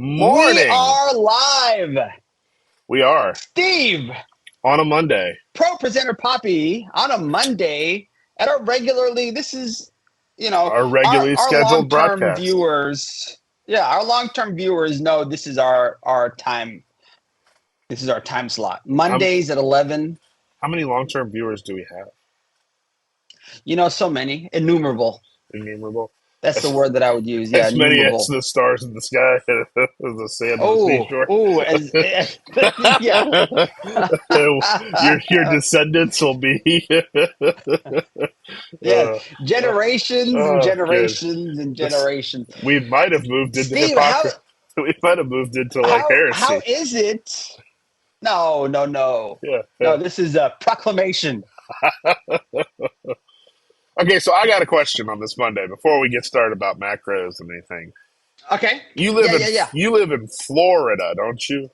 We Morning. are live. We are Steve, on a Monday. Pro Presenter Poppy on a Monday at our regularly, this is, Our our, regularly our scheduled long-term broadcast. viewers. Yeah, our long-term viewers know this is our time. This is our time slot. How, Mondays at 11. how many long-term viewers do we have? So many. Innumerable. Innumerable. That's the As, word that I would use. Yeah, as many as innumerable. the stars in the sky, as the sand on the Oh, seashore. oh, yeah. your descendants will be. Yes, uh, generations and oh, good. generations and This generations. we might have moved into Steve, how hypocrisy. We might have moved into like how heresy. is it? No, no, no, Yeah. no. This is a proclamation. Okay, so I got a question on this Monday before we get started about macros and anything. Okay. You live Yeah, in yeah, yeah. you live in Florida, don't you?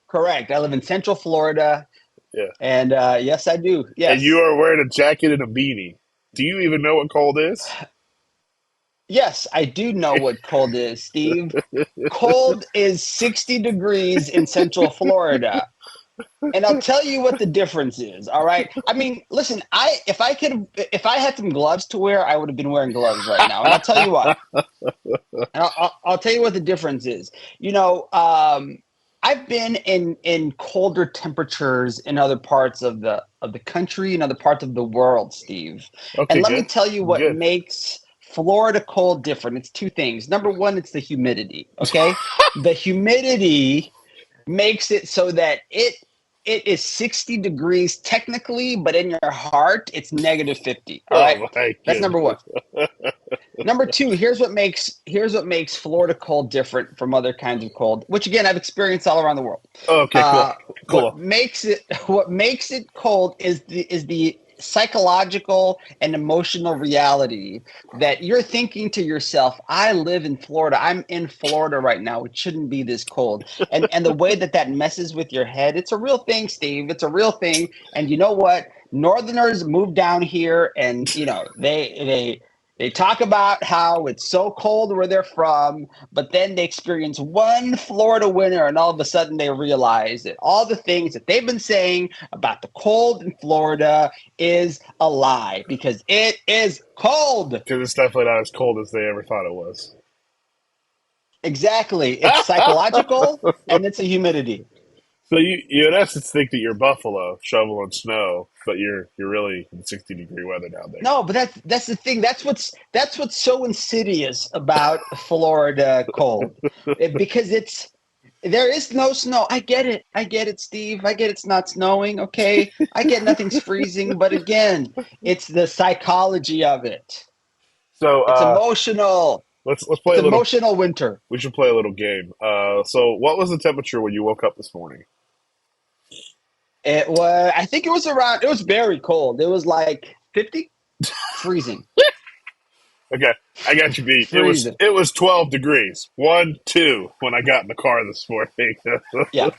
Correct. I live in Central Florida, Yeah. and yes, I do. And you Yes, are wearing a jacket and a beanie. Do you even know what cold is? yes, I do know what cold is, Steve. Cold is 60 degrees in Central Florida. And I'll tell you what the difference is. All right. I mean, listen, if I had some gloves to wear, I would have been wearing gloves right now. And I'll tell you what. And I'll tell you what the difference is. I've been in colder temperatures in other parts of the country and other parts of the world, Steve. Okay, And let me good. tell you what Good. makes Florida cold different. It's two things. Number one, it's the humidity. Okay, the humidity makes it so that it is 60 degrees technically, but in your heart, it's negative 50. All right. Oh my That's number one. goodness. Number two, here's what makes Florida cold different from other kinds of cold, which again I've experienced all around the world. Okay, cool. Uh, what Cool. makes it what makes it cold is the psychological and emotional reality that you're thinking to yourself, I live in Florida. I'm in Florida right now. It shouldn't be this cold. And the way that messes with your head, it's a real thing, Steve. It's a real thing. And you know what? Northerners move down here and they talk about how it's so cold where they're from, but then they experience one Florida winter and all of a sudden they realize that all the things that they've been saying about the cold in Florida is a lie because it is cold. Because it's definitely not as cold as they ever thought it was. Exactly. It's psychological and it's a humidity. So you in essence think that you're Buffalo shoveling snow, but you're really in 60-degree weather down there. No, but that's the thing. That's what's so insidious about Florida cold. Because there is no snow. I get it. I get it, Steve. I get it's not snowing. Okay. I get nothing's freezing. But again, it's the psychology of it. So It's emotional. let's play It's a little. emotional winter. We should play a little game. So what was the temperature when you woke up this morning? I think it was very cold. It was like 50, freezing, Okay, I got you beat. freezing. It was 12 degrees. 1, 2 when I got in the car this morning. Yeah.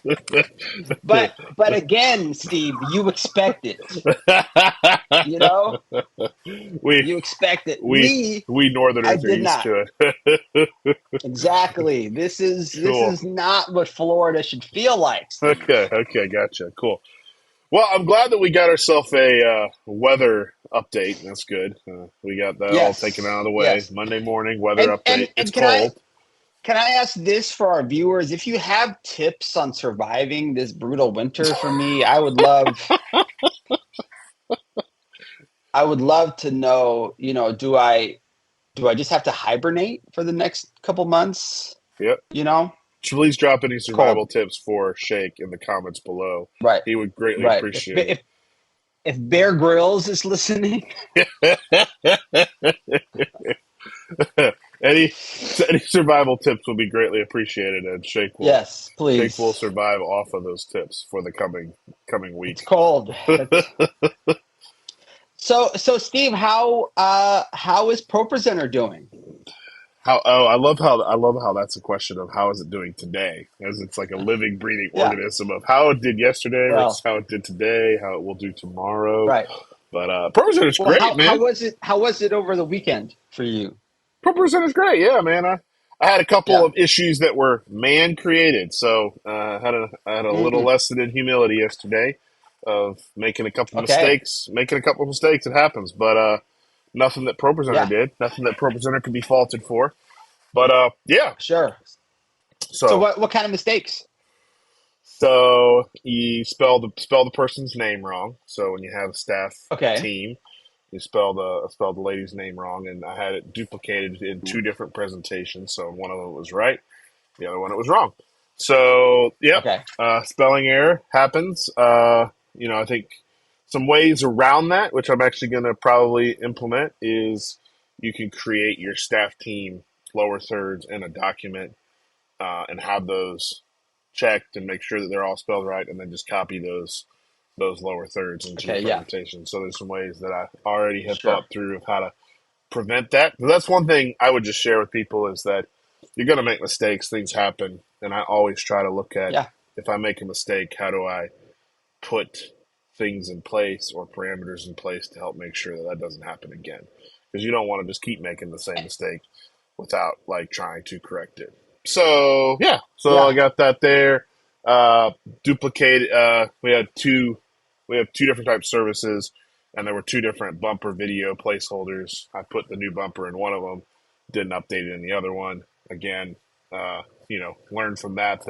But again, Steve, you expect it. You know, we you expect it. we we I Northerners are did used not. to it. Exactly. This Cool. is not what Florida should feel like, Steve. Okay, gotcha. Cool. Well, I'm glad that we got ourselves a weather update. That's good. We got that all taken out of Yes. the way. Yes. Monday morning weather And update. and It's and cold. can I ask this for our viewers? If you have tips on surviving this brutal winter for me, I would love to know, do I just have to hibernate for the next couple months? Yep. You know? Please drop any Cold. survival tips for Sheik in the comments below. Right. He would greatly Right. appreciate If Bear Grylls is listening, it. any any survival tips will be greatly appreciated, and yes, Sheik will please. survive off of those tips for the coming It's week. cold. So Steve, how is ProPresenter doing? I love how that's a question of how is it doing today, as it's like a living, breathing Yeah. organism of how it did yesterday versus Well, how it did today, how it will do tomorrow. right. But Pro is Well, great, how man. was it? How was it over the weekend for you? Pro is great, yeah, man. I had a couple Yeah. of issues that were man created. So I had a little Mm, lesson in humility yesterday of making a couple okay. mistakes. Making a couple mistakes, it happens, but nothing that ProPresenter Yeah. did. Nothing that ProPresenter could be faulted for. But yeah. Sure. So So what kind of mistakes? so you spell the person's name wrong. So when you have a staff Okay. team, you spell the lady's name wrong, and I had it duplicated in two different presentations. So one of them was right, the other one it was wrong. So yep, Okay. spelling error happens. I think some ways around that, which I'm actually going to probably implement, is you can create your staff team lower thirds in a document and have those checked and make sure that they're all spelled right, and then just copy those lower thirds into your Okay. Yeah. presentation. So there's some ways that I already have Sure. thought through of how to prevent that. But that's one thing I would just share with people is that you're going to make mistakes, things happen, and I always try to look at Yeah. if I make a mistake, how do I put things in place or parameters in place to help make sure that that doesn't happen again? Because you don't want to just keep making the same mistake without like trying to correct it. So yeah, so I Yeah. got that there. Duplicate. We have two different types of services, and there were two different bumper video placeholders. I put the new bumper in one of them, didn't update it in the other one. Again, learned from that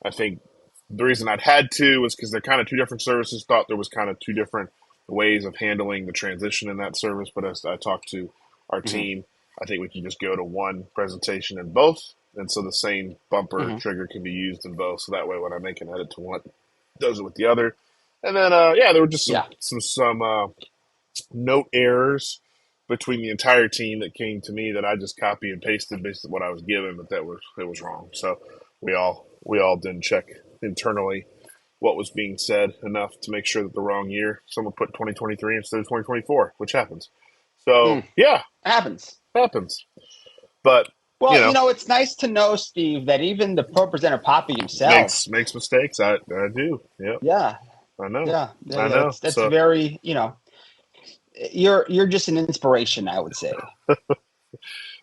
I think the reason I'd had to was because they're kind of two different services. Thought there was kind of two different ways of handling the transition in that service, but as I talked to our Hmm. team, I think we can just go to one presentation in both, and so the same bumper Hmm. trigger can be used in both. So that way, when I make an edit to one, it does it with the other. And then, there were just Yeah. some note errors between the entire team that came to me that I just copy and pasted based on what I was given, but it was wrong. So we all didn't check internally what was being said enough to make sure that the wrong year someone put 2023 instead of 2024, which happens. So Mm. yeah, Happens. happens. But you Well, know, it's nice to know, Steve, that even the pro presenter Poppy himself. makes mistakes. I do. Yep, Yeah. I know. Yeah. Yeah. I Yeah. know. That's So very. You're just an inspiration, I would say.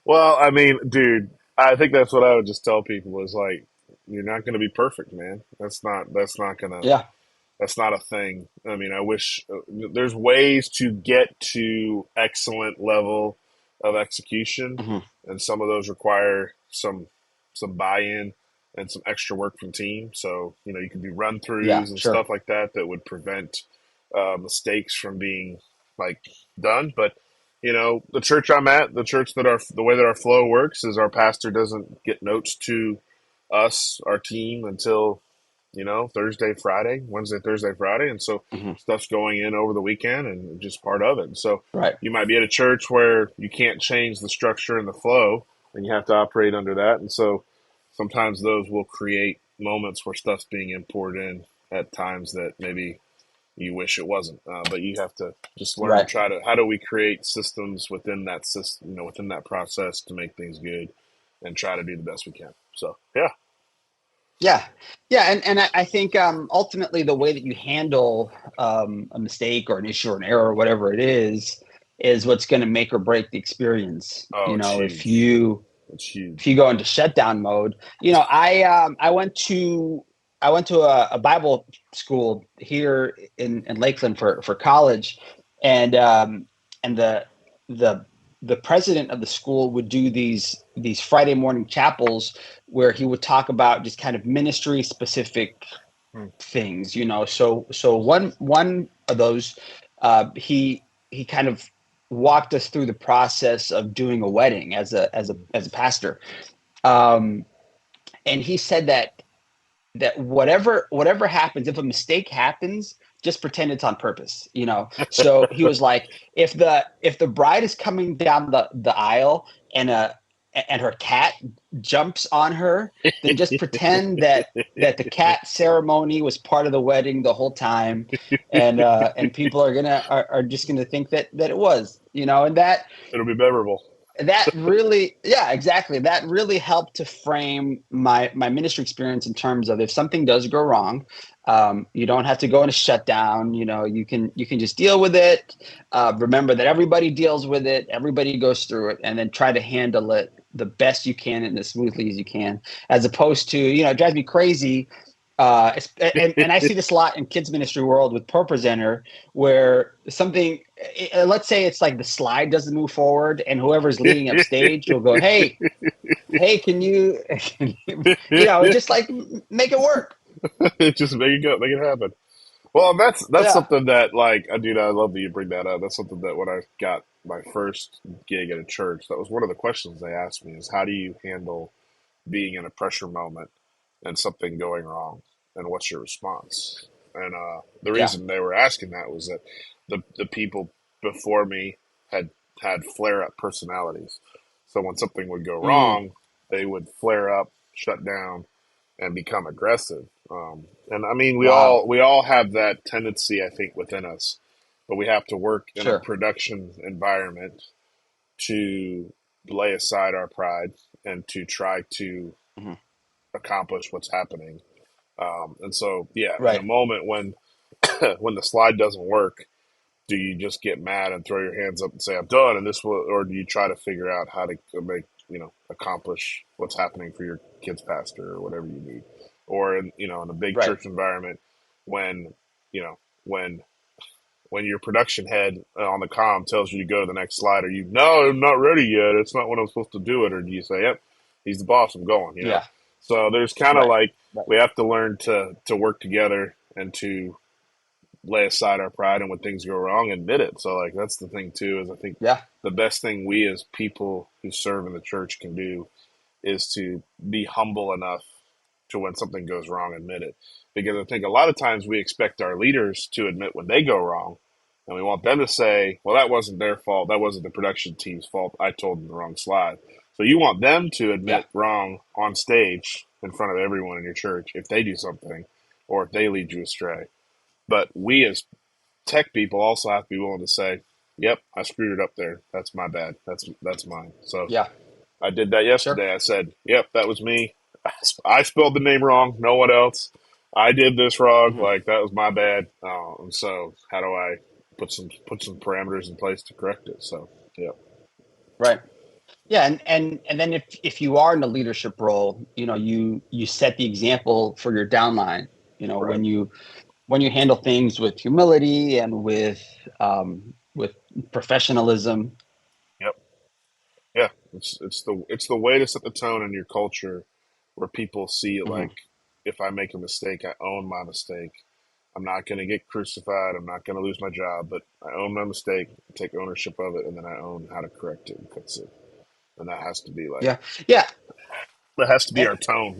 well, I mean, dude, I think that's what I would just tell people is like, you're not going to be perfect, man. Yeah. That's not a thing. I mean, I wish there's ways to get to excellent level of execution, Hmm. and some of those require some buy-in and some extra work from team. So you can do run Yeah. throughs and Sure. stuff like that that would prevent mistakes from being like done. But the church I'm at, the way that our flow works is our pastor doesn't get notes to us, our team, until Thursday, Friday, Wednesday, Thursday, Friday. And so Hmm. stuff's going in over the weekend and just part of it. And so Right. you might be at a church where you can't change the structure and the flow and you have to operate under that. And so sometimes those will create moments where stuff's being imported in at times that maybe you wish it wasn't. But you have to just learn to Right. try to, how do we create systems within that system, within that process to make things good and try to do the best we can. So, yeah. Yeah, yeah, and I think ultimately the way that you handle a mistake or an issue or an error or whatever it is what's going to make or break the experience. Oh, it's If huge. you It's huge. go into shutdown mode, I went to a Bible school here in Lakeland for college, and and the the president of the school would do these Friday morning chapels where he would talk about just kind of ministry specific Hmm. things. So one of those, he kind of walked us through the process of doing a wedding as a pastor, um, and he said that whatever happens, if a mistake happens, just pretend it's on purpose. So he was like, if the bride is coming down the aisle and her cat jumps on her, then just pretend that the cat ceremony was part of the wedding the whole time, and people are just gonna think that it was, and It'll be memorable. that really, yeah, exactly, that really helped to frame my ministry experience in terms of, if something does go wrong, you don't have to go into shutdown. You can just deal with it. Remember that everybody deals with it, everybody goes through it, and then try to handle it the best you can and as smoothly as you can, as opposed to, it drives me crazy. And I see this a lot in kids ministry world with ProPresenter, where something, let's say it's like the slide doesn't move forward, and whoever's leading up stage will go, hey, just like make it work. Just make it go, make it happen. Well, that's Yeah, something that, like, dude, I love that you bring that up. That's something that when I got my first gig at a church, that was one of the questions they asked me is how do you handle being in a pressure moment and something going wrong, and what's your response? And the yeah, reason they were asking that was that the people before me had flare up personalities. So when something would go mm, wrong, they would flare up, shut down, and become aggressive. And I mean, wow, we all have that tendency, I think, within us, but we have to work in a sure, production environment to lay aside our pride and to try to hmm, accomplish what's happening. And so, yeah, in a right, moment when when the slide doesn't work, do you just get mad and throw your hands up and say I'm done, and this will, or do you try to figure out how to make accomplish what's happening for your kids pastor or whatever you need, or in a big right, church environment when you know when your production head on the comm tells you to go to the next slide, or no, I'm not ready yet, it's not when I'm supposed to do it, or do you say yep, he's the boss, I'm going. yeah, So there's kind of right, like right, we have to learn to work together and to lay aside our pride, and when things go wrong, admit it. So like that's the thing too, is I think yeah, the best thing we as people who serve in the church can do is to be humble enough to when something goes wrong, admit it. Because I think a lot of times we expect our leaders to admit when they go wrong, and we want them to say, well, that wasn't their fault. That wasn't the production team's fault. I told them the wrong slide. So you want them to yeah, admit wrong on stage in front of everyone in your church if they do something or if they lead you astray. But we as tech people also have to be willing to say, "Yep, I screwed it up there. That's my bad. That's mine." So yeah, I did that sure, yesterday. I said, "Yep, that was me. I spelled the name wrong. No one else. I did this wrong. hmm, Like that was my bad." And so, how do I put some parameters in place to correct it? So, yeah, right. Yeah, and then if you are in a leadership role, you set the example for your downline. right. When you handle things with humility and with professionalism. Yep. Yeah. It's the way to set the tone in your culture, where people see it Mhm. like, if I make a mistake, I own my mistake. I'm not going to get crucified. I'm not going to lose my job, but I own my mistake, take ownership of it, and then I own how to correct it and fix it. And that has to be like, Yeah, yeah, that has to be and our tone.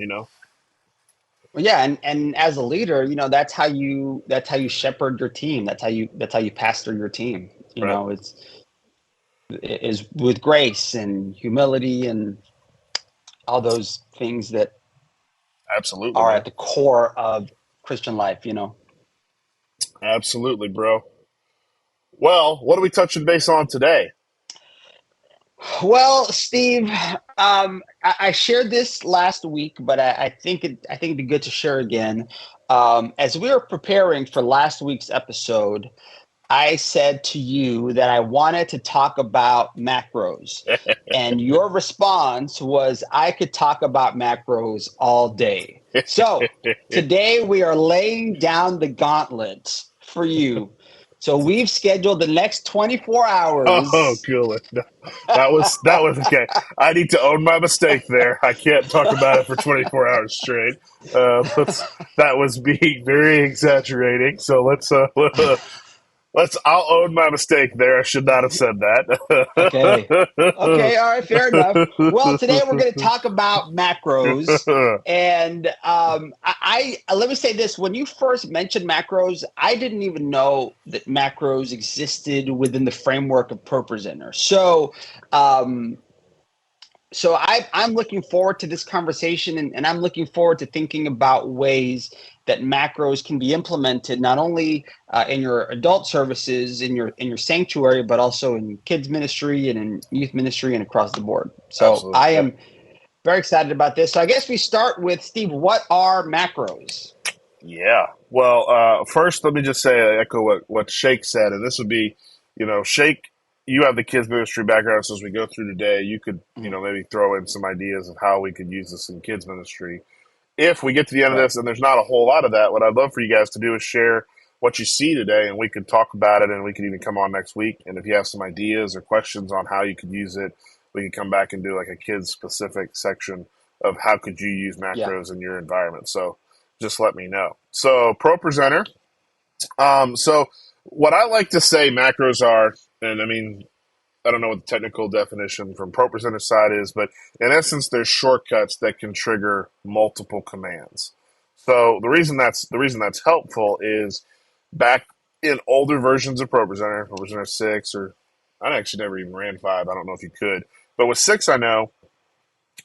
yeah, and as a leader, that's how you shepherd your team. That's how you pastor your team. Right? It's is with grace and humility and all those things that Absolutely, are man. at the core of Christian life. Absolutely, bro. Well, what are we touching base on today? Well, Steve, I shared this last week, but I think it'd be good to share again. As we were preparing for last week's episode, I said to you that I wanted to talk about macros, and your response was I could talk about macros all day. So today we are laying down the gauntlet for you. So we've scheduled the next 24 Oh, hours. cool. No, that was okay. I need to own my mistake there. I can't talk about it for 24 hours straight. That was being very exaggerating. So let's. I'll own my mistake there. I should not have said Okay. that. Okay. All right. Fair enough. Well, today we're going to talk about macros. And let me say this. When you first mentioned macros, I didn't even know that macros existed within the framework of ProPresenter. Um, I'm looking forward to this conversation, and I'm looking forward to thinking about ways that macros can be implemented not only in your adult services in your sanctuary, but also in kids ministry and in youth ministry and across the board. So I Absolutely. Yep. am very excited about this. So I guess we start with Steve. What are macros? Yeah. Well, first, let me just say, I echo what Sheik said, and this would be, Sheik. you have the kids ministry background, so as we go through today, you could, Mhm. maybe throw in some ideas of how we could use this in kids ministry. If we get to the end of Right. this and there's not a whole lot of that, what I'd love for you guys to do is share what you see today, and we could talk about it, and we could even come on next week. And if you have some ideas or questions on how you could use it, we could come back and do like a kids specific section of how could you use Yeah. macros in your environment. So just let me know. So ProPresenter. So what I like to say macros are, and I mean, I don't know what the technical definition from ProPresenter side is, but in essence, there's shortcuts that can trigger multiple commands. So the reason that's helpful is back in older versions of ProPresenter 6, or I actually never even ran 5. I don't know if you could, but with 6, I know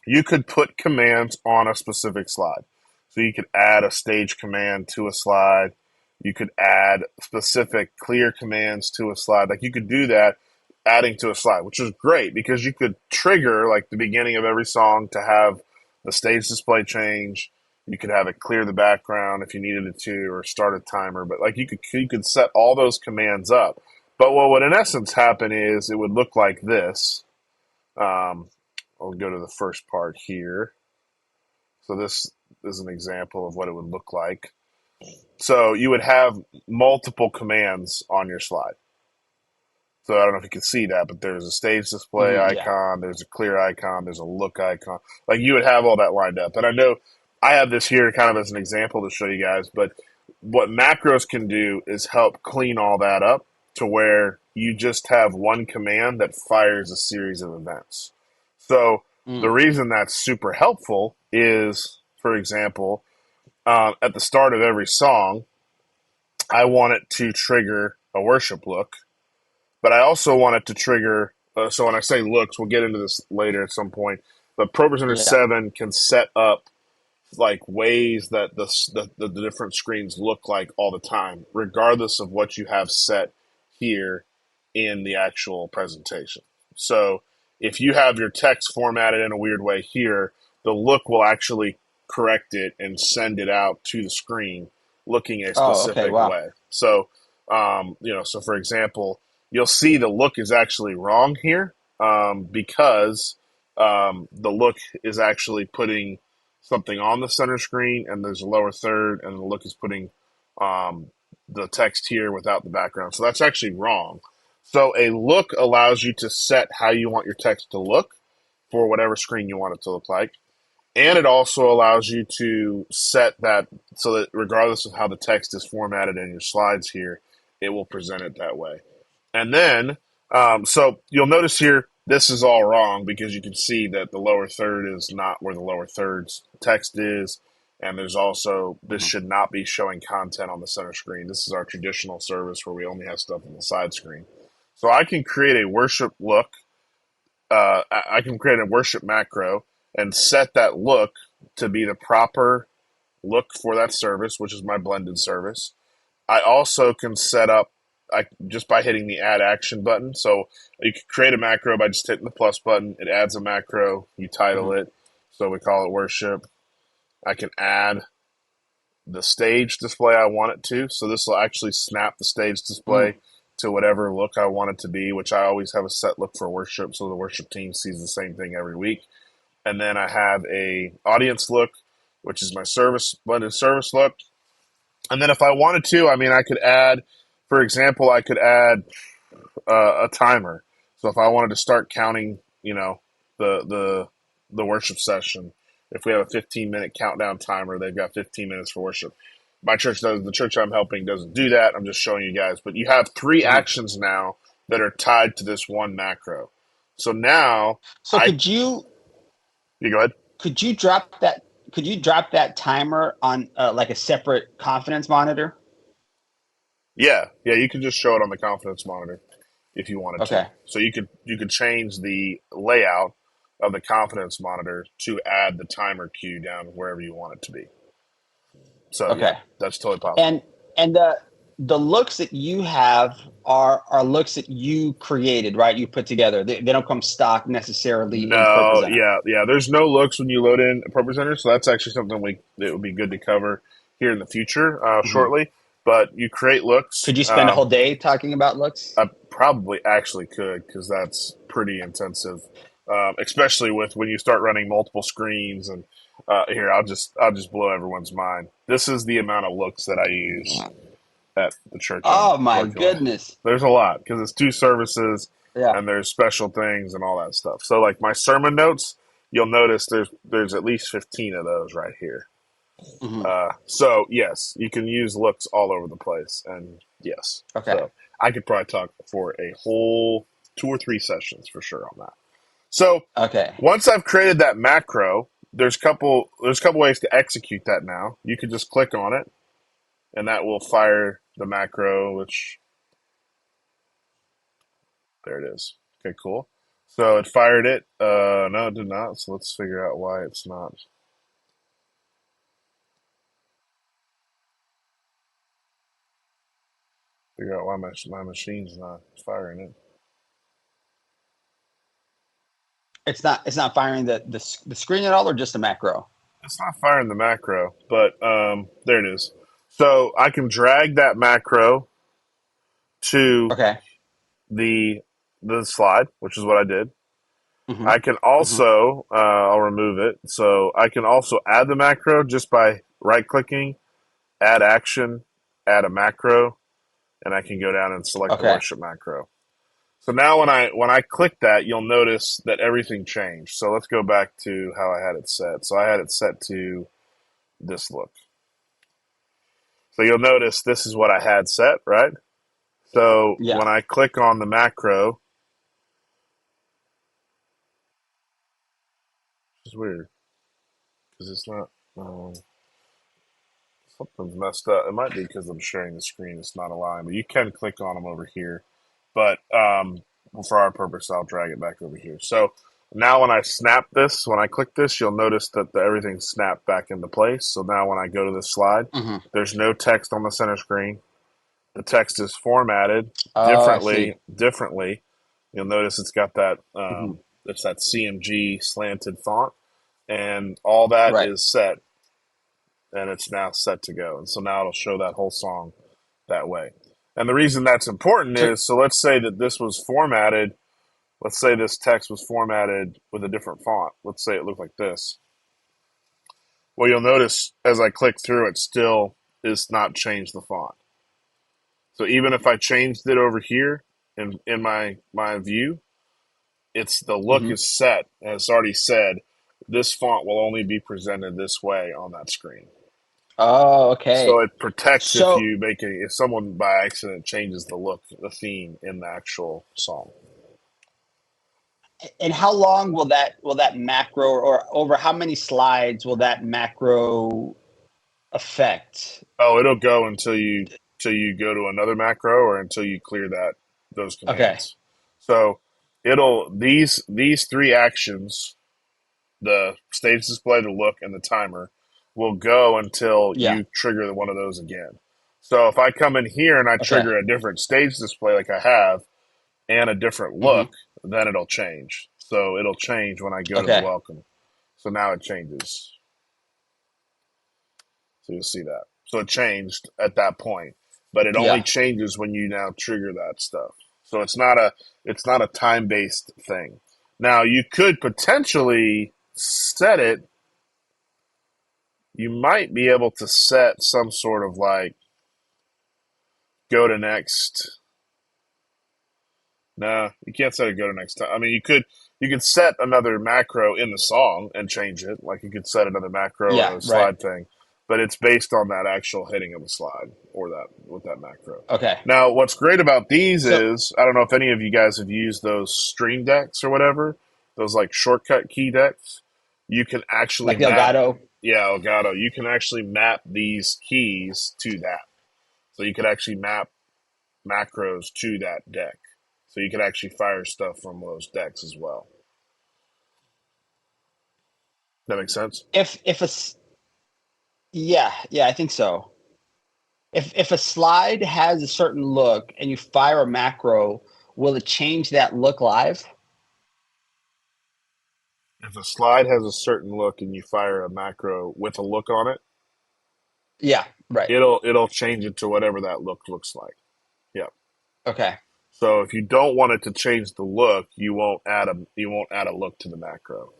you could put commands on a specific slide. So you could add a stage command to a slide. You could add specific clear commands to a slide. Like you could do that adding to a slide, which is great because you could trigger like the beginning of every song to have the stage display change. You could have it clear the background if you needed it to, or start a timer. But like you could set all those commands up. But what would in essence happen is it would look like this. Um, I'll go to the first part here. So this is an example of what it would look like. So you would have multiple commands on your slide. So I don't know if you can see that, but there's a stage display Yeah. icon, there's a clear icon, there's a look icon. Like you would have all that lined up. And I know I have this here kind of as an example to show you guys, but what macros can do is help clean all that up to where you just have one command that fires a series of events. So the Mm. reason that's super helpful is, for example, at the start of every song, I want it to trigger a worship look, but I also want it to trigger. So when I say looks, we'll get into this later at some point. But ProPresenter Yeah. 7 can set up like ways that the different screens look like all the time, regardless of what you have set here in the actual presentation. So if you have your text formatted in a weird way here, the look will actually correct it and send it out to the screen looking a Oh, okay. specific Wow. way. So, so for example, you'll see the look is actually wrong here because the look is actually putting something on the center screen, and there's a lower third, and the look is putting um, the text here without the background. So that's actually wrong. So a look allows you to set how you want your text to look for whatever screen you want it to look like. And it also allows you to set that so that regardless of how the text is formatted in your slides here, it will present it that way. And then, so you'll notice here, this is all wrong because you can see that the lower third is not where the lower third's text is. And there's also, this Mhm. should not be showing content on the center screen. This is our traditional service where we only have stuff on the side screen. So I can create a worship look. I can create a worship macro and set that look to be the proper look for that service, which is my blended service. I also can set up just by hitting the add action button. So you can create a macro by just hitting the plus button. It adds a macro. You title Mhm. it. So we call it worship. I can add the stage display I want it to. So this will actually snap the stage Mm. display to whatever look I want it to be, which I always have a set look for worship. So the worship team sees the same thing every week. And then I have a audience look, which is my service blended service look. And then if I wanted to, I mean, I could add, for example, I could add a timer. So if I wanted to start counting, the the worship session, if we have a 15-minute countdown timer, they've got 15 minutes for worship. My church does. The church I'm helping doesn't do that. I'm just showing you guys. But you have three Mhm. actions now that are tied to this one macro. So now So I you go ahead. could you drop that could you drop that timer on like a separate confidence monitor? Yeah, you can just show it on the confidence monitor if you wanted to. Okay. So you could change the layout of the confidence monitor to add the timer cue down wherever you want it to be. So yeah, Okay. that's totally possible. And and the looks that you have are looks that you created, right? You put together. They don't come stock necessarily in No, ProPresenter. yeah. There's no looks when you load in a ProPresenter, so that's actually something it would be good to cover here in the future Mhm. shortly. but you create looks. Could you spend a whole day talking about looks? I probably actually could because that's pretty intensive, especially with when you start running multiple screens. And here, I'll just blow everyone's mind. This is the amount of looks that I use at the church I'm Oh my working with. goodness. There's a lot because it's two services Yeah. and there's special things and all that stuff. So like my sermon notes, you'll notice there's at least 15 of those right here. Hmm. So yes, you can use looks all over the place, and yes, Okay. so I could probably talk for a whole 2 or 3 sessions for sure on that. So Okay. once I've created that macro, there's a couple ways to execute that. Now you could just click on it, and that will fire the macro. Which there it is. Okay, cool. So it fired it. No, it did not. So let's figure out why it's not. Figure out why my machine's not firing it. It's not firing the screen at all, or just a macro. It's not firing the macro, but there it is. So I can drag that macro to Okay. the the slide, which is what I did. Hmm. I can Hmm. also I'll remove it. So I can also add the macro just by right clicking, add action, add a macro, and I can go down and select the Okay. worship macro. So now when I click that, you'll notice that everything changed. So let's go back to how I had it set. So I had it set to this look. So you'll notice this is what I had set, right? So Yeah. when I click on the macro, which is weird because it's not, something's messed up. It might be because I'm sharing the screen. It's not aligned, but you can click on them over here. But for our purpose, I'll drag it back over here. So now when I snap this, when I click this, you'll notice that everything snapped back into place. So now when I go to this slide, Hmm. there's no text on the center screen. The text is formatted Oh, I differently. see. Differently, you'll notice it's got that Hmm. it's that CMG slanted font, and all that Right. is set, and it's now set to go. And so now it'll show that whole song that way. And the reason that's important So is so let's say that this was formatted. Let's say this text was formatted with a different font. Let's say it looked like this. Well, you'll notice as I click through, it still is not changed the font. So even if I changed it over here in my view, it's the look hmm is set, and it's already said this font will only be presented this way on that screen. Oh, So okay. it protects So, if someone by accident changes the look, the theme in the actual song. and how long will that macro, or over how many slides will that macro affect? Oh, it'll go until you go to another macro or until you clear those Okay. commands. So it'll these three actions, the stage display, the look, and the timer, will go until Yeah. you trigger one of those again. So if I come in here and I Okay. trigger a different stage display like I have and a different Hmm. look, then it'll change. So it'll change when I go to the Okay. welcome. So now it changes. So you'll see that. So it changed at that point, but it only Yeah. changes when you now trigger that stuff. So it's not a time based thing. Now you could potentially set it. You might be able to set some sort of like go to next. No, you can't set a go to next time. I mean, you could set another macro in the song and change it. Like you could set another macro in Yeah. a Right. slide thing, but it's based on that actual hitting of the slide or that with that macro. Okay. Now, what's great about these So, is I don't know if any of you guys have used those stream decks or whatever, those like shortcut key decks. You can actually like the map, Elgato. yeah, Elgato. You can actually map these keys to that. So you could actually map macros to that deck. So you could actually fire stuff from those decks as well. That makes sense? If a Yeah, yeah, I think so. If a slide has a certain look and you fire a macro, will it change that look live? If a slide has a certain look and you fire a macro with a look on it, Yeah. Right. it'll change it to whatever that look looks like. Yeah. Okay. So if you don't want it to change the look, you won't add a look to the macro.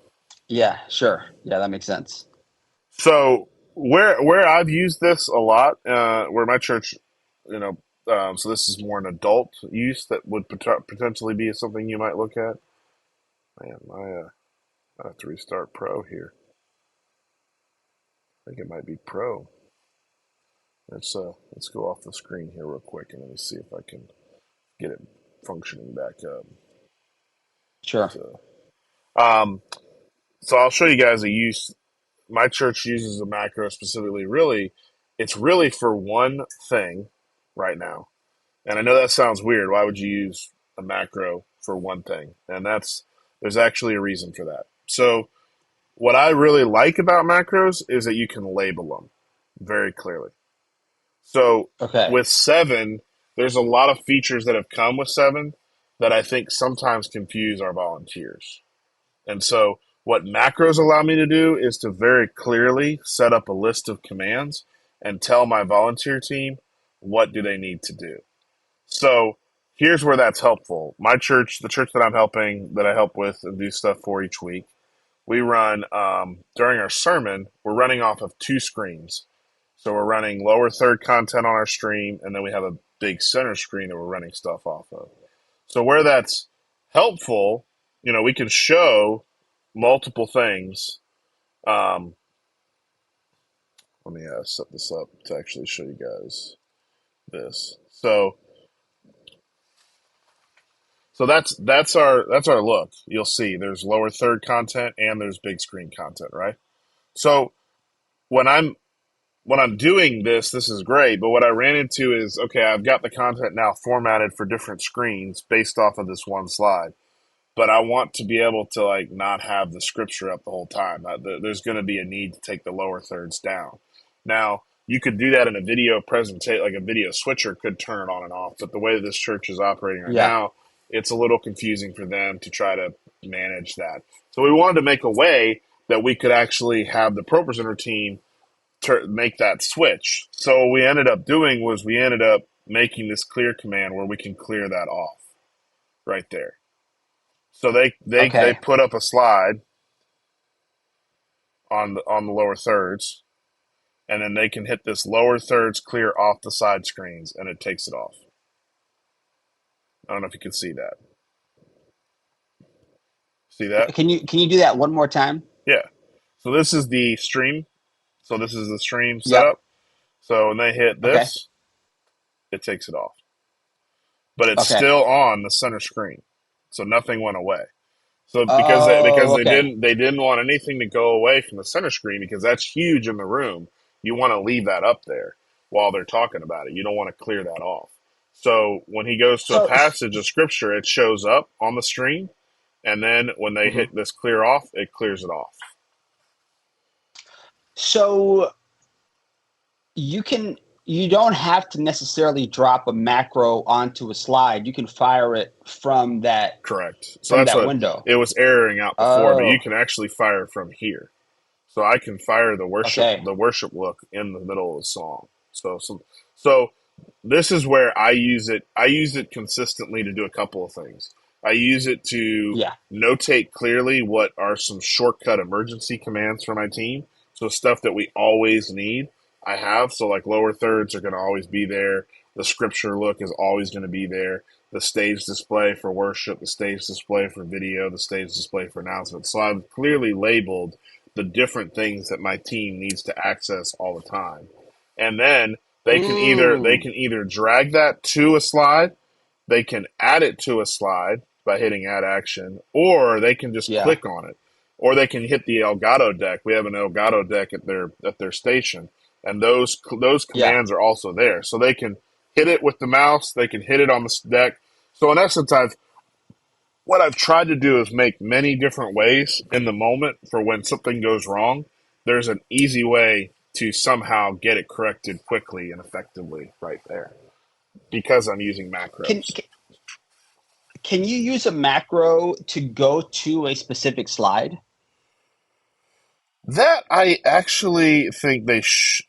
Yeah, sure. Yeah, that makes sense. So where I've used this a lot, where my church, you know, so this is more an adult use that would potentially be something you might look at. Man, I have to restart Pro here. I think it might be Pro. Let's go off the screen here real quick and let me see if I can get it functioning back up. Sure. Um, so I'll show you guys a use. My church uses a macro specifically. Really, it's really for one thing right now. And I know that sounds weird. Why would you use a macro for one thing? And there's actually a reason for that. So what I really like about macros is that you can label them very clearly. So Okay. with seven, there's a lot of features that have come with seven that I think sometimes confuse our volunteers. And so what macros allow me to do is to very clearly set up a list of commands and tell my volunteer team what do they need to do. So here's where that's helpful. My church, the church that I'm helping, that I help with and do stuff for each week, we run during our sermon, we're running off of two screens. So we're running lower third content on our stream, and then we have a big center screen that we're running stuff off of. So where that's helpful, we can show multiple things. Um, Let me set this up to actually show you guys this. So that's our look. You'll see there's lower third content and there's big screen content, right? So when I'm doing this is great. But what I ran into is, okay, I've got the content now formatted for different screens based off of this one slide. But I want to be able to like not have the scripture up the whole time. There's going to be a need to take the lower thirds down. Now you could do that in a video presentation, like a video switcher could turn it on and off. But the way this church is operating right Yeah. now, it's a little confusing for them to try to manage that. So we wanted to make a way that we could actually have the ProPresenter team make that switch. So what we ended up doing was we ended up making this clear command where we can clear that off right there. So they Okay. put up a slide on the lower thirds, and then they can hit this lower thirds clear off the side screens, and it takes it off. I don't know if you can see that. See that? Can you do that one more time? Yeah. So this is the stream. So this is the stream Yep. setup. So when they hit Okay. this, it takes it off, but it's Okay. still on the center screen. So nothing went away. So because they because Oh, they okay. didn't want anything to go away from the center screen because that's huge in the room. You want to leave that up there while they're talking about it. You don't want to clear that off. So when he goes to a So, passage of scripture, it shows up on the screen, and then when they mhm. hit this clear off, it clears it off. So you don't have to necessarily drop a macro onto a slide. You can fire it Correct. So from that's that what window. it was erroring out before, but you Oh, can actually fire from here. So I can fire the worship okay. the worship look in the middle of the song. So this is where I use it. I use it consistently to do a couple of things. I use it to Yeah. notate clearly what are some shortcut emergency commands for my team. So stuff that we always need. I have so like lower thirds are going to always be there. The scripture look is always going to be there. The stage display for worship, the stage display for video, the stage display for announcements. So I've clearly labeled the different things that my team needs to access all the time. And then they Mm, can either drag that to a slide, they can add it to a slide by hitting add action, or they can just yeah. click on it. Or they can hit the Elgato deck. We have an Elgato deck at their station, and those Yeah. commands are also there. So they can hit it with the mouse, they can hit it on the deck. So in essence, what I've tried to do is make many different ways in the moment for when something goes wrong. There's an easy way to somehow get it corrected quickly and effectively right there because I'm using Can macros. can you use a macro to go to a specific slide? That I actually think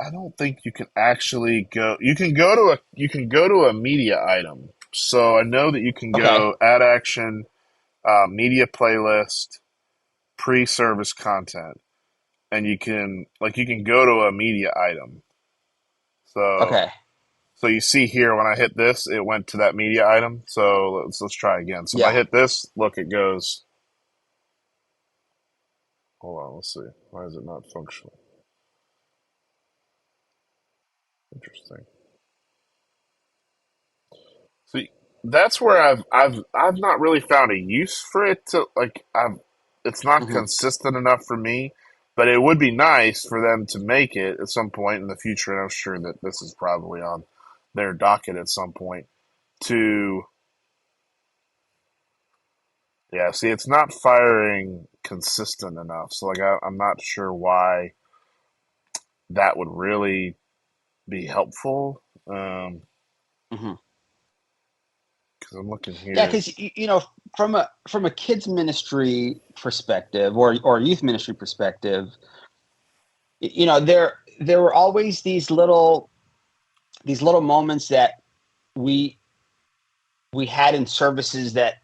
I don't think you can actually go. You can go to a media item. So I know that you can Okay. go add action, media playlist, pre-service content, and you can go to a media item. So Okay. so you see here when I hit this, it went to that media item. So let's try again. So if I Yeah. hit this, look, it goes. Hold on, let's see. Why is it not functional? Interesting. See, that's where I've not really found a use for it to like I've it's not Hmm. consistent enough for me, but it would be nice for them to make it at some point in the future, and I'm sure that this is probably on their docket at some point to yeah, see it's not firing consistent enough. So like I'm not sure why that would really be helpful. Hmm. Because I'm looking Yeah, here. because from a kids ministry perspective or youth ministry perspective, there were always these little moments that we we had in services that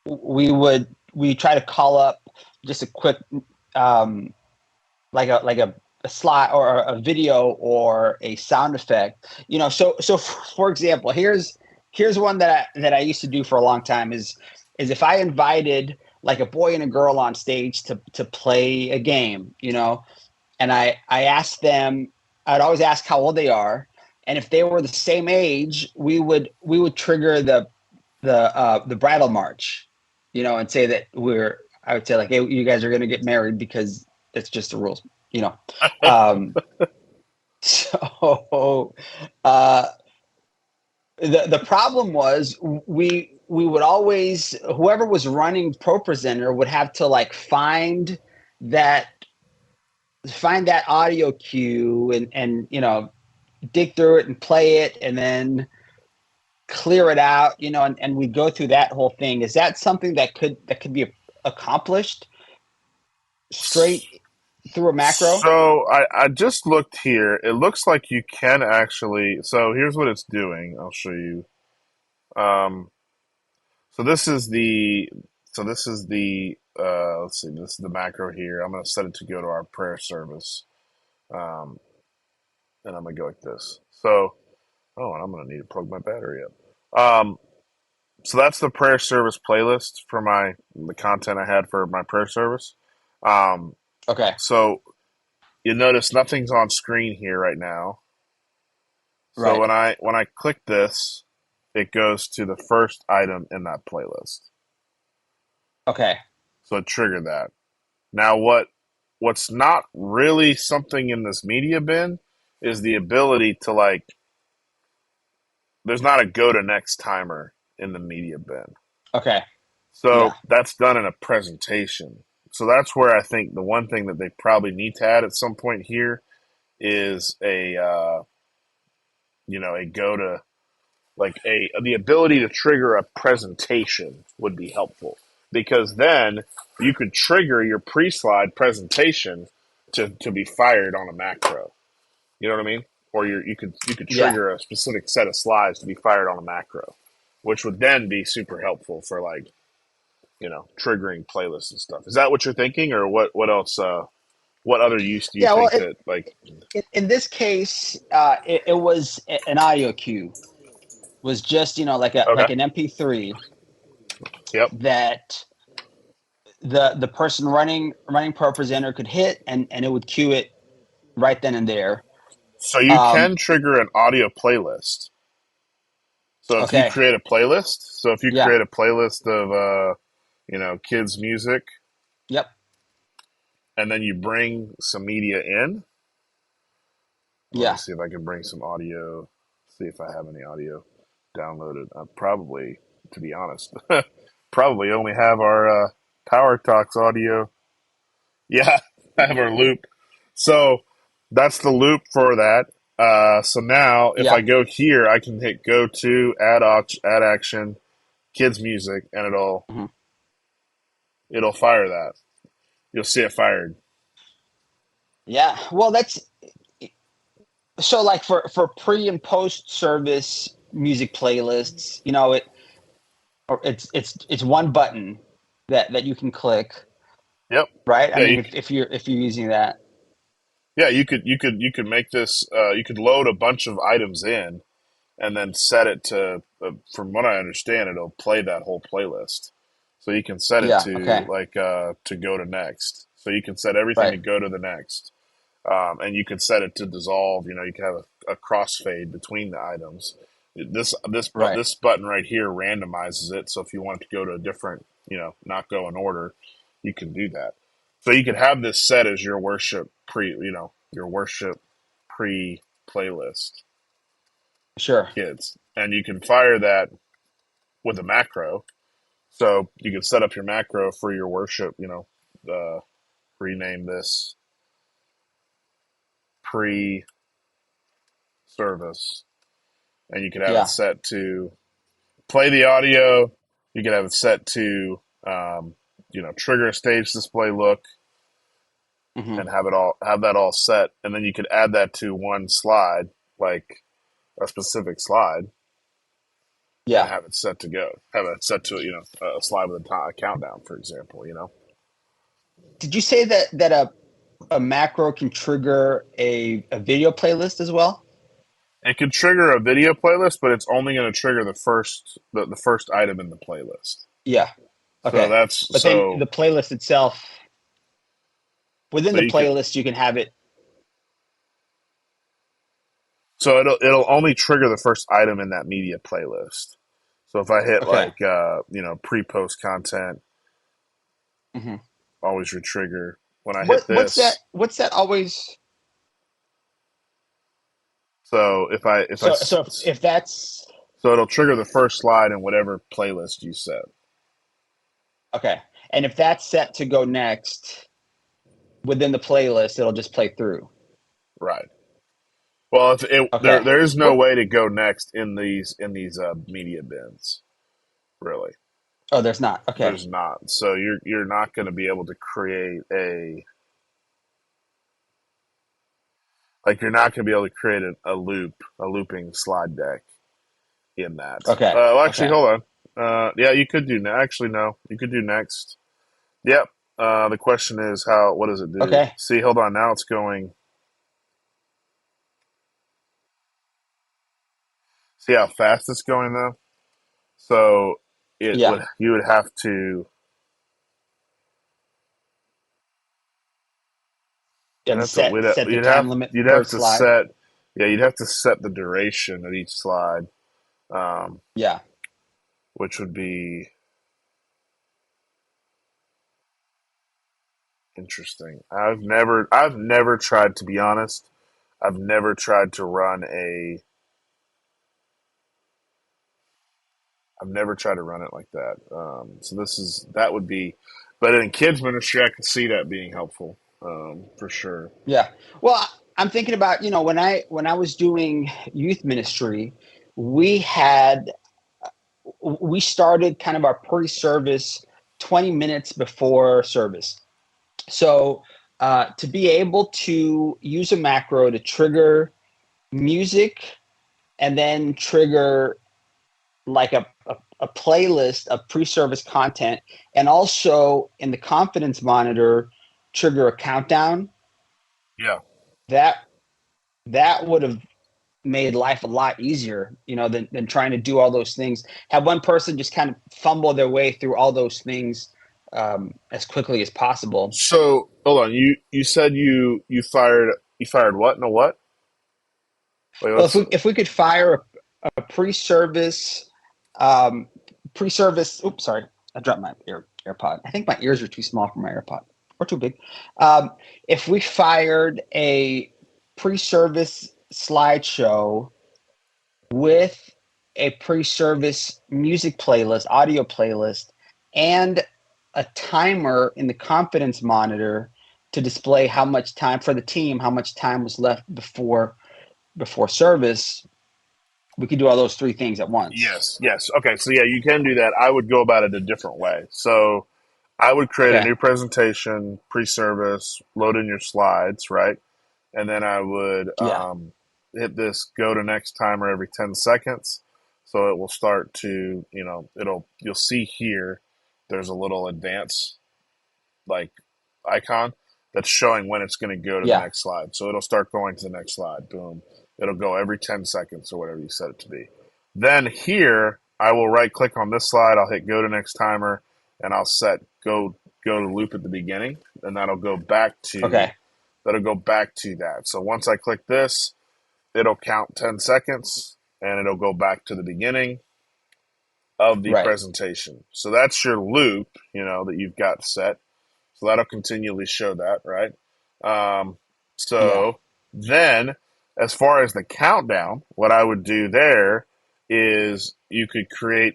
we try to call up just a quick um, like a slide or a video or a sound effect. So for example, here's one that I used to do for a long time is if I invited like a boy and a girl on stage to play a game, and I asked them, I'd always ask how old they are, and if they were the same age, we would trigger the bridal march, and say that I would say like, hey, you guys are going to get married because that's just the rules, you know. Um, so uh, the problem was we would always, whoever was running ProPresenter would have to like that find that audio cue and dig through it and play it and then clear it out, and we go through that whole thing. Is that something that could be accomplished straight through a macro? So I just looked here. It looks like you can actually. So here's what it's doing. I'll show you. Um, so this is the. So this is the. Let's see. This is the macro here. I'm going to set it to go to our prayer service. Um, and I'm going to go like this. So and I'm going to need to plug my battery up. So that's the prayer service playlist for the content I had for my prayer service. Um, Okay. so you notice nothing's on screen here right now. So Right. when I click this, it goes to the first item in that playlist. Okay. So it triggered that. Now what's not really something in this media bin is the ability to like there's not a go to next timer in the media bin. Okay. So Yeah. that's done in a presentation. So that's where I think the one thing that they probably need to add at some point here is a go to like the ability to trigger a presentation would be helpful because then you could trigger your pre-slide presentation to be fired on a macro. You know what I mean? Or you could Yeah. trigger a specific set of slides to be fired on a macro, which would then be super helpful for like triggering playlists and stuff. Is that what you're thinking, or what else? What other use do you Yeah. Well, think that like? in this case, it was an audio cue. Was just like Okay. an MP3 Yep. that the person running ProPresenter could hit, and it would cue it right then and there. So you Um, can trigger an audio playlist. So if you okay. create a playlist, so if you Yeah. create a playlist of kids music, Yep. and then you bring some media in. Let me Yeah. see if I can bring some audio. See if I have any audio downloaded. I probably, to be honest, probably only have our Power Talks audio. Yeah, I have our loop. So that's the loop for that. So now if I Yeah. go here, I can hit go to add action, kids music, and it'll Mhm. it'll fire that. You'll see it fired. Yeah. Well, that's so like for pre and post service music playlists, it's one button that you can click, Yep. right? I Yeah, mean, if you're using that. you could make this. You could load a bunch of items in, and then set it to. From what I understand, it'll play that whole playlist. So you can set it Yeah. to Okay. like to go to next. So you can set everything Right. to go to the next, and you can set it to dissolve. You can have a crossfade between the items. Right. This button right here randomizes it. So if you want it to go to a different, not go in order, you can do that. So you can have this set as your worship pre playlist for Sure. kids, and you can fire that with a macro. So you can set up your macro for your worship. Rename this pre service, and you could have it Yeah. set to play the audio. You could have it set to trigger a stage display look, Hmm. and have that all set, and then you could add that to one slide, like a specific slide, and Yeah. have it set to go. Have it set to a slide with a countdown, for example. Did you say that a macro can trigger a video playlist as well? It could trigger a video playlist, but it's only going to trigger the first item in the playlist. Yeah. So Okay. that's But then so the playlist itself, within so the you could playlist, you can have it. so it'll only trigger the first item in that media playlist. So if I hit Okay. like pre post content, Hmm. always retrigger. When I hit What's that? this, What's that always? so So if that's so it'll trigger the first slide in whatever playlist you set. okay, and if that's set to go next within the playlist, it'll just play through. Right. Well, if Okay. there is no What? way to go next in these media bins, really. Oh, there's not. Okay. There's not. So you're not going to be able to create you're not going to be able to create a looping slide deck in that. Okay. Well, actually, Okay. hold on. Yeah, you could do. Actually, no, you could do next. Yep. The question is how. What does it do? Okay. See, hold on. Now it's going. See how fast it's going though. So Yeah. you would have to You have to set the time limit you'd per have to slide. set yeah you'd have to set the duration of each slide, um, Yeah. which would be interesting. I've never tried, to be honest. I've never tried to run a I've never tried to run it like that. So that would be, but in kids ministry, I could see that being helpful, for sure. Yeah. Well, I'm thinking about, when I was doing youth ministry, we had we started kind of our pre-service 20 minutes before service. So to be able to use a macro to trigger music and then trigger like a playlist of pre-service content, and also in the confidence monitor trigger a countdown, Yeah. that that would have made life a lot easier, than trying to do all those things. Have one person just kind of fumble their way through all those things as quickly as possible. So hold on. You said you fired what and a what? Wait, Well, if what's we could fire a pre-service um, pre-service. Oops, sorry, I dropped my AirPod. I think my ears are too small for my AirPod, or too big. Um, if we fired a pre-service slideshow with a pre-service music playlist, audio playlist, and a timer in the confidence monitor to display how much time for the team, how much time was left before service, we could do all those three things at once. Yes, yes. Okay, so yeah, you can do that. I would go about it a different way. So I would create a Okay. new presentation, pre-service, load in your slides, right? And then I would Yeah. hit this go to next timer every 10 seconds. So it will start to, you'll see here, there's a little advance like icon that's showing when it's going to go to the Yeah. next slide. So it'll start going to the next slide. Boom. It'll go every 10 seconds or whatever you set it to be. Then here, I will right click on this slide. I'll hit go to next timer and I'll set go to loop at the beginning, and Okay. that'll go back to that. So once I click this, it'll count 10 seconds and it'll go back to the beginning of the Right. presentation. So that's your loop, that you've got set. So that'll continually show that, right? Um, Yeah. so then, as far as the countdown, what I would do there is you could create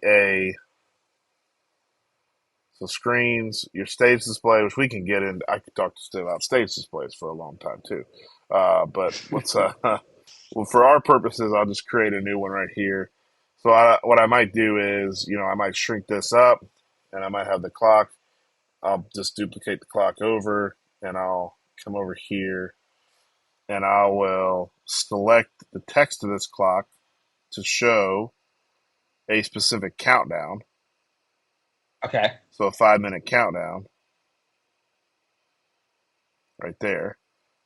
screens, your stage display, which we can get in. I could talk to Steve about stage displays for a long time too. But let's well, for our purposes, I'll just create a new one right here. So what I might do is, I might shrink this up, and I might have the clock. I'll just duplicate the clock over, and I'll come over here, and I will select the text of this clock to show a specific countdown. Okay. So a 5 minute countdown right there.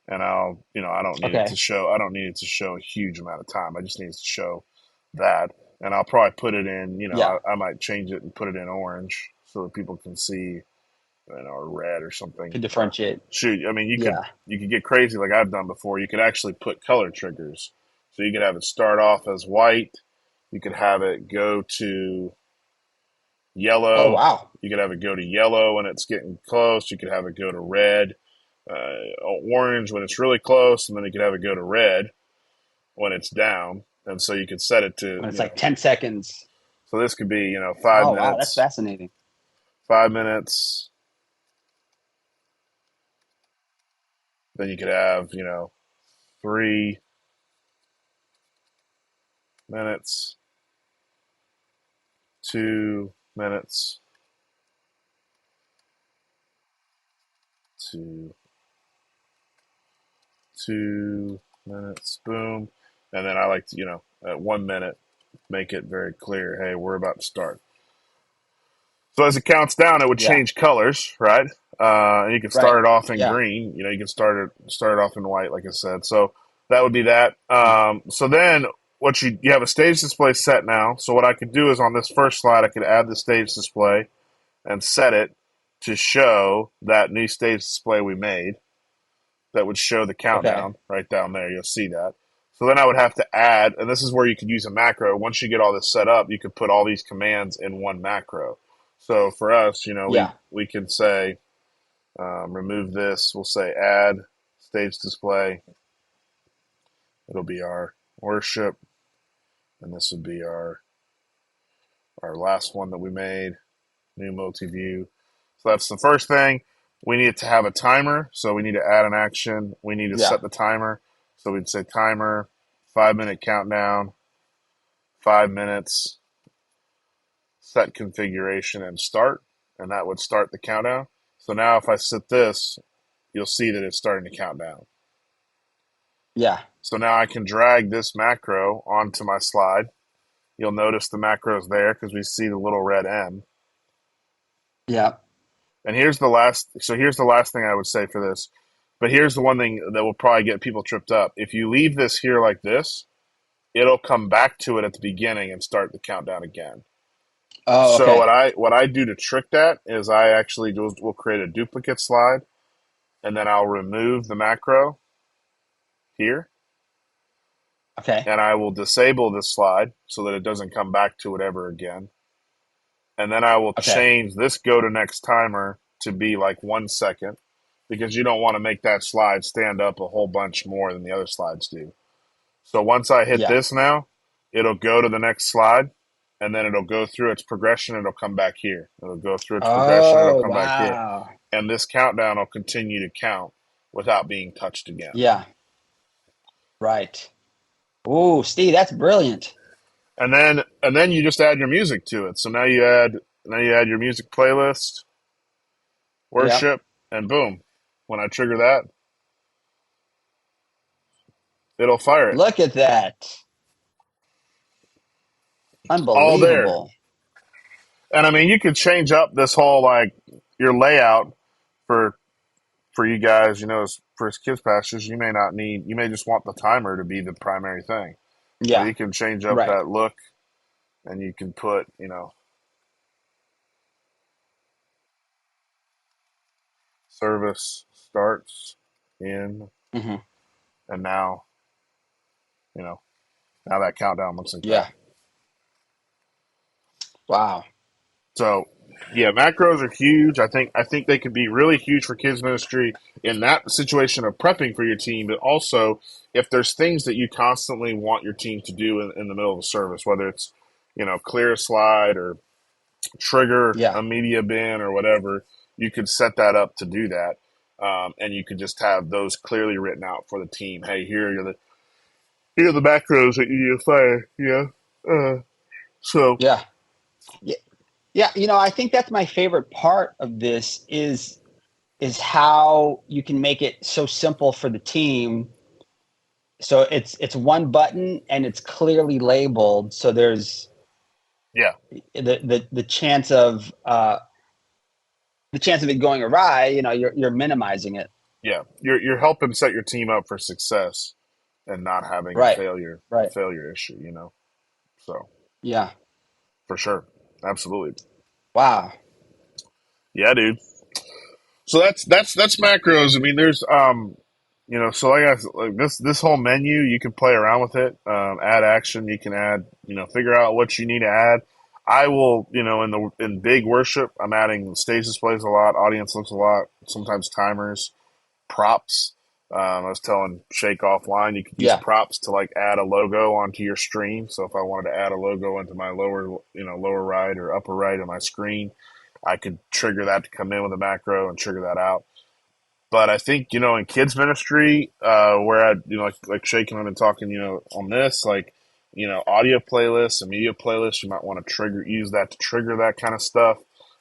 And I don't need it to Okay. show, I don't need it to show a huge amount of time. I just need it to show that. And I'll probably put it in, Yeah. I might change it and put it in orange so that people can see, or red or something. Could differentiate. Shoot, I mean, Yeah. you could get crazy like I've done before. You could actually put color triggers. So you could have it start off as white. You could have it go to Oh yellow. wow. You could have it go to yellow when it's getting close. You could have it go to red, orange when it's really close, and then you could have it go to red when it's down. And so you could set it to, When it's like 10 seconds. so this could be, 5 Oh wow, that's minutes, fascinating. 5 minutes. Then you could have, 3 minutes, 2 minutes, 2, 2 minutes, boom. And then I like to, at 1 minute, make it very clear, hey, we're about to start. So as it counts down, it would Yeah. change colors, right? And you can Right. start it off in Yeah. green. You can start it off in white, like I said. So that would be that. Yeah. So then what you have a stage display set now. So what I could do is on this first slide, I could add the stage display and set it to show that new stage display we made. That would show the Okay. countdown right down there. You'll see that. So then I would have to add, and this is where you could use a macro. Once you get all this set up, you could put all these commands in one macro. So for us, Yeah. we can say remove this. We'll say add stage display. It'll be our worship, and this would be our last one that we made. New multi-view. So that's the first thing. We need to have a timer, so we need to add an action. We need to Yeah. set the timer. So we'd say timer, 5 minute countdown, 5 minutes, set configuration and start, and that would start the countdown. So now if I set this, you'll see that it's starting to count down. Yeah. So now I can drag this macro onto my slide. You'll notice the macro's there because we see the little red M. Yeah. And here's the last thing I would say for this. But here's the one thing that will probably get people tripped up. If you leave this here like this, it'll come back to it at the beginning and start the countdown again. Oh, So okay. what I do to trick that is I actually will create a duplicate slide, and then I'll remove the macro here, Okay. and I will disable this slide so that it doesn't come back to it ever again. And then I will Okay. change this go to next timer to be like 1 second because you don't want to make that slide stand up a whole bunch more than the other slides do. So once I hit Yeah. this now, it'll go to the next slide, and then it'll go through its progression. It'll come back here. It'll go through its progression. It'll Oh, come back here. wow. And this countdown will continue to count without being touched again. Yeah. Right. Oh, Steve, that's brilliant. And then you just add your music to it. So now you add your music playlist. Yeah. worship, and boom. When I trigger that, it'll fire it. Look at that. All there. Unbelievable. And I mean, you could change up this whole like your layout for you guys, as for kids pastors, you may not need, you may just want the timer to be the primary thing. So Yeah. you can change up Right. that look and you can put, service starts in, Hmm. and now, you know, now that countdown looks like that. Yeah. Wow. So yeah, macros are huge. I think they could be really huge for kids ministry in that situation of prepping for your team, but also if there's things that you constantly want your team to do in the middle of the service, whether it's clear a slide or trigger Yeah. a media bin or whatever, you could set that up to do that, and you could just have those clearly written out for the team. Hey, here are the macros that you need to fire. Yeah. So Yeah. Yeah. Yeah. I think that's my favorite part of this is how you can make it so simple for the team. So it's one button and it's clearly labeled. So there's yeah, the chance of it going awry. You're minimizing it. yeah, you're helping set your team up for success and not having Right. a Right. failure issue. So Yeah. for sure, absolutely, Wow. yeah, dude. So that's macros. I mean, there's so like this whole menu, you can play around with it. Add action, you can add, figure out what you need to add. I will, in big worship, I'm adding stage displays a lot, audience looks a lot, sometimes timers, props. I was telling Sheik offline, you could use Yeah. props to like add a logo onto your stream. So if I wanted to add a logo into my lower right or upper right of my screen, I could trigger that to come in with a macro and trigger that out. But I think, in kids ministry, where I, like shaking on and talking, on this, like, audio playlists and media playlists, you might want to use that to trigger that kind of stuff.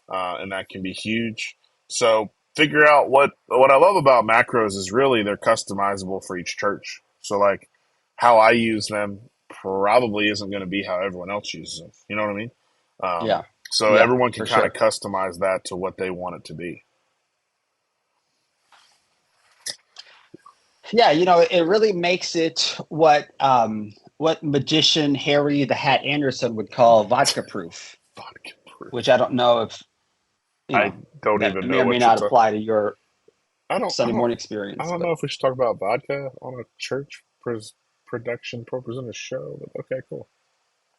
And that can be huge. So figure out what I love about macros is really they're customizable for each church. So like how I use them probably isn't going to be how everyone else uses them. You know what I mean? Yeah. So Yeah. everyone can For kind of sure. customize that to what they want it to be. Yeah. It really makes it what magician Harry the Hat Anderson would call vodka proof, Vodka proof. which I don't know if I don't that even may know or may what you're not talking. apply to your I don't. I Sunday don't. morning I experience. don't But know if we should talk about vodka on a church production ProPresenter show. But okay, cool,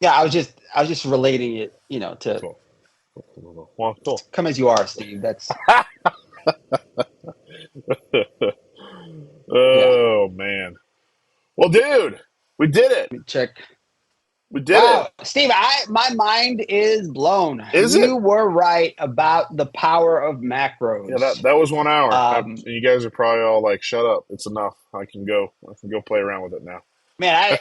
yeah, I was just relating it, to cool, cool. Well, cool. come as you are, Steve. That's yeah. Oh man. Well, dude, we did it. Let me check. We did it. Wow, Steve, my mind is blown. Is it? You were right about the power of Yeah. macros. That was 1 hour. Um, You guys are probably all like, "Shut up! It's enough. I can go. I can go play around with it now." man,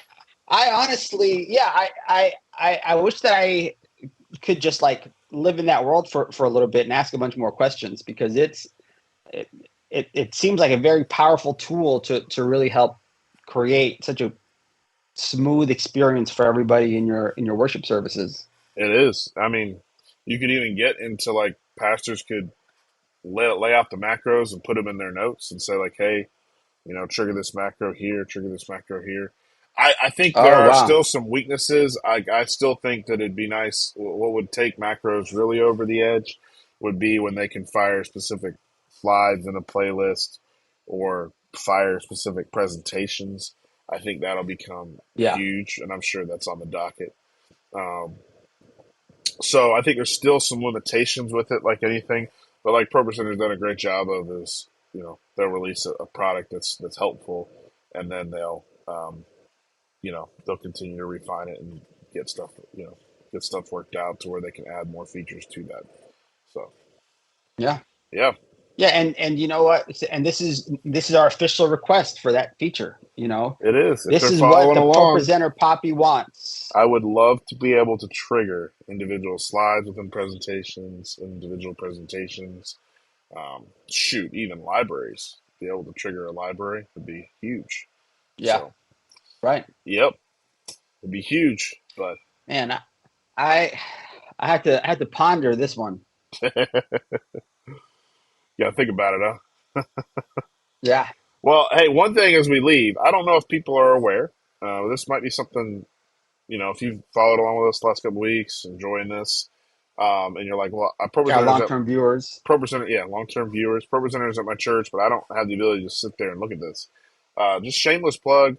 I honestly, yeah, I wish that I could just like live in that world for a little bit and ask a bunch more questions because it, it seems like a very powerful tool to really help create such a smooth experience for everybody in your worship services. It is. I mean, you could even get into like pastors could lay out the macros and put them in their notes and say like, "Hey, trigger this macro here, trigger this macro here." I think there Oh are wow. still some weaknesses. I still think that it'd be nice. What would take macros really over the edge would be when they can fire specific slides in a playlist or fire specific presentations. I think that'll become Yeah. huge, and I'm sure that's on the docket. Um, so I think there's still some limitations with it, like anything. But like ProPresenter's done a great job of is, they'll release a product that's helpful, and then they'll continue to refine it and get stuff, get stuff worked out to where they can add more features to that. So Yeah. yeah, Yeah, and you know what? And this is our official request for that feature. it is. If This they're is what following the along, ProPresenter Poppy wants. I would love to be able to trigger individual slides within presentations, individual presentations, Shoot, even libraries, be able to trigger a library would be huge. Yeah. So, Right. yep, it'd be huge. But Man, I, I had to ponder this one. yeah, think about it, huh? Yeah. Well, hey, one thing as we leave, I don't know if people are aware. This might be something, if you've followed along with us the last couple weeks, enjoying this, and you're like, well, I Our ProPresenters at long-term viewers. ProPresenter, yeah, long-term viewers, ProPresenters at my church, but I don't have the ability to sit there and look at this. Just shameless plug,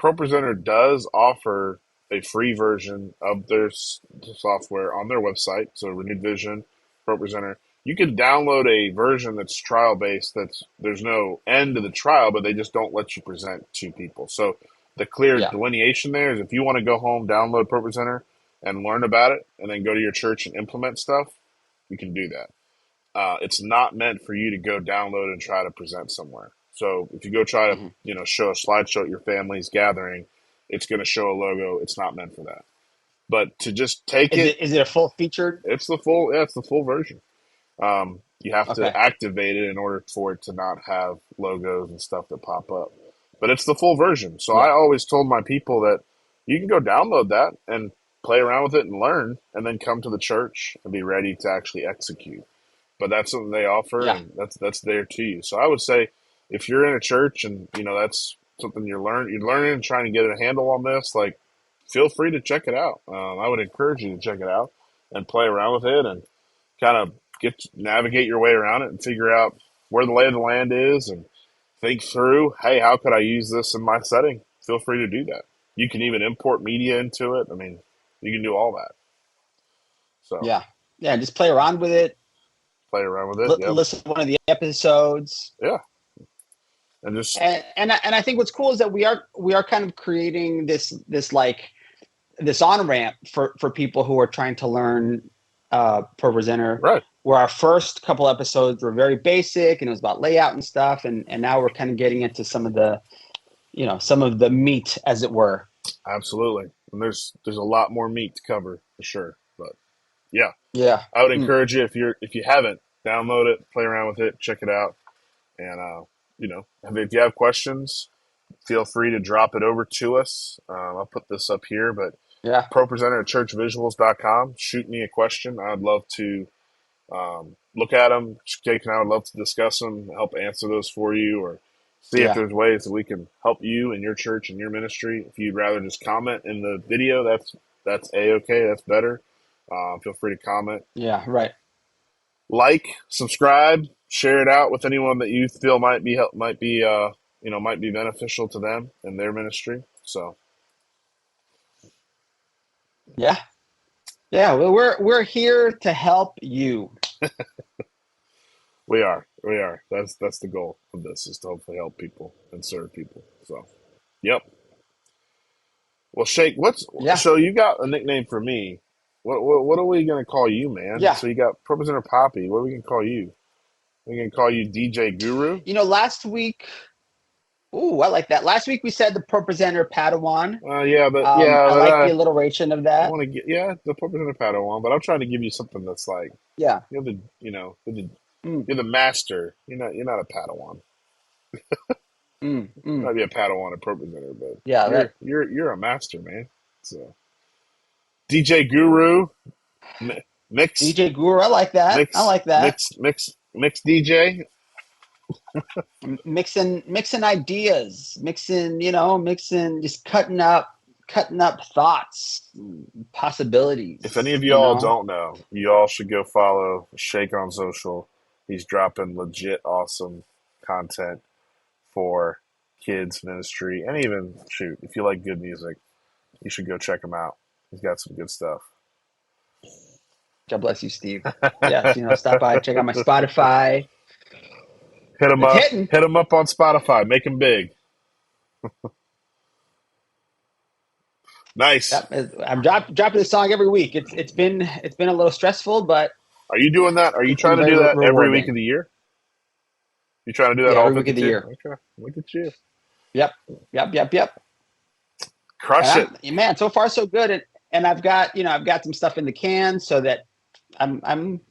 ProPresenter does offer a free version of their software on their website. So Renewed Vision, ProPresenter. You can download a version that's trial based. That's there's no end to the trial, but they just don't let you present to people. So the clear Yeah. delineation there is if you want to go home, download ProPresenter and learn about it, and then go to your church and implement stuff, you can do that. It's not meant for you to go download and try to present somewhere. So if you go try to, Hmm. show a slideshow at your family's gathering, it's going to show a logo. It's not meant for that. But to just take it, Is it a full featured? it's the full version. You have to Okay. activate it in order for it to not have logos and stuff that pop up. But it's the full version. So I Yeah. always told my people that you can go download that and play around with it and learn, and then come to the church and be ready to actually execute. But that's something they offer, Yeah. and that's there to you. So I would say if you're in a church and that's something you're learning and trying to get a handle on this, like feel free to check it out. I would encourage you to check it out and play around with it and kind of navigate your way around it and figure out where the lay of the land is and think through, hey, how could I use this in my setting? Feel free to do that. You can even import media into it. I mean, you can do all that. So Yeah. Yeah. Just play around with it. play around with it. Yep. Listen to one of the episodes. Yeah. And just And I think what's cool is that we are kind of creating this like this on ramp for people who are trying to learn ProPresenter. right. Where our first couple episodes were very basic and it was about layout and stuff, and now we're kind of getting into some of the meat, as it were. Absolutely. And there's a lot more meat to cover for sure. But yeah, Yeah. I would Mm. encourage you if you haven't, download it, play around with it, check it out, and if you have questions, feel free to drop it over to us. I'll put this up here, but Yeah. ProPresenter at churchvisuals.com. Shoot me a question. I'd love to look at them. Jake and I would love to discuss them, help answer those for you, or see if Yeah. there's ways that we can help you in your church and your ministry. If you'd rather just comment in the video, that's a-okay. That's better. Feel free to comment, Yeah. Right. like, subscribe, share it out with anyone that you feel might be beneficial to them and their ministry. So Yeah. Yeah. Well, we're here to help you. we are. That's the goal of this, is to hopefully help people and serve people. So, yep. Well, Shake, Yeah. so you got a nickname for me. What are we gonna call you, man? Yeah. So you got Representative Poppy. What are we gonna call you? We gonna call you DJ Guru? Last week. Ooh, I like that. Last week we said the ProPresenter Padawan. I like the I alliteration of that. want to get the Representative Padawan, but I'm trying to give you something that's like Yeah. you're the Mm, you're the master. You're not a Padawan. mm, You mm. might be a Padawan at ProPresenter, but Yeah. you're That you're a master, man. So DJ Guru, mix DJ Guru. I like that. I mix like that. mix mix mix DJ. Mixing ideas, mixing, just cutting up thoughts, If any possibilities. of y'all don't know, you all should go follow Shake on social. He's dropping legit awesome content for kids ministry, and even shoot, if you like good music, you should go check him out. He's got some good stuff. God bless you, Steve. Yes, stop by, check out my Spotify. Hit him It's up. hitting. Hit him up on Spotify. Make him big. Nice. Yep, I'm dropping this song every week. It's been a little stressful, but Are you doing that? Are you it's been trying to very do that every week rewarding. of the year? You trying to do that Yeah, all every week of the 52? year. Okay. Look at you. Yep, yep. Crush it. And man, so far so good. And I've got some stuff in the can, so that I'm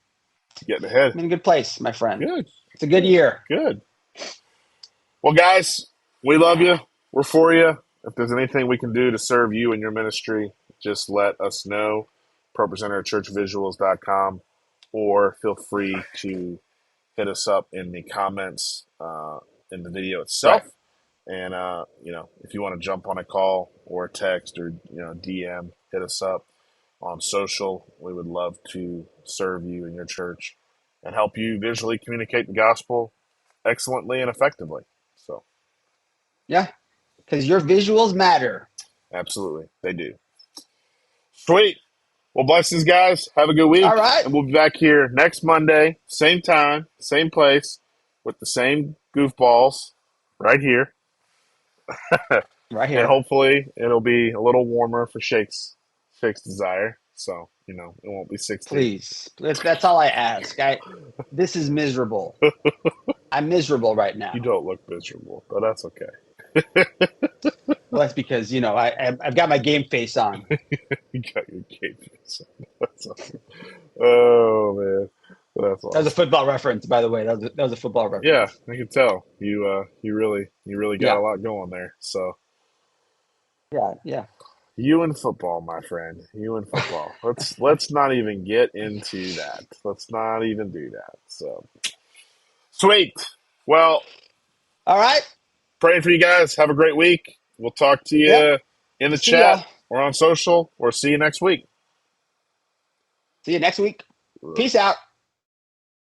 Getting ahead. I'm in a good place, my friend. Good. It's a good year. Good. Well, guys, we love you. We're for you. If there's anything we can do to serve you and your ministry, just let us know. ProPresenter at churchvisuals.com, or feel free to hit us up in the comments in the video itself. Right. And, if you want to jump on a call or a text or, DM, hit us up on social. We would love to serve you in your church and help you visually communicate the gospel excellently and effectively. So, Yeah, because your visuals matter. absolutely, they do. Sweet. Well, blessings, guys. Have a good week. All right. And we'll be back here next Monday, same time, same place, with the same goofballs right here. Right And here. hopefully it'll be a little warmer for Shake's desire. So, it won't be 60. Please. That's all I ask. This is miserable. I'm miserable right You now. don't look miserable, but that's okay. Well, that's because, I've got my game face on. You got your game face on. That's awesome. Oh, man. That's That was a awesome. football reference, by the way. That was a football Yeah, reference. I can tell. You really got Yeah. a lot going there. So, Yeah. Yeah. you and football, my friend. You and football. Let's not even get into that. Let's not even do that. So, sweet. Well, All right. praying for you guys. Have a great week. We'll talk to Yep. you in the See chat y'all. or on social, or see you next week. See you next week. Peace out.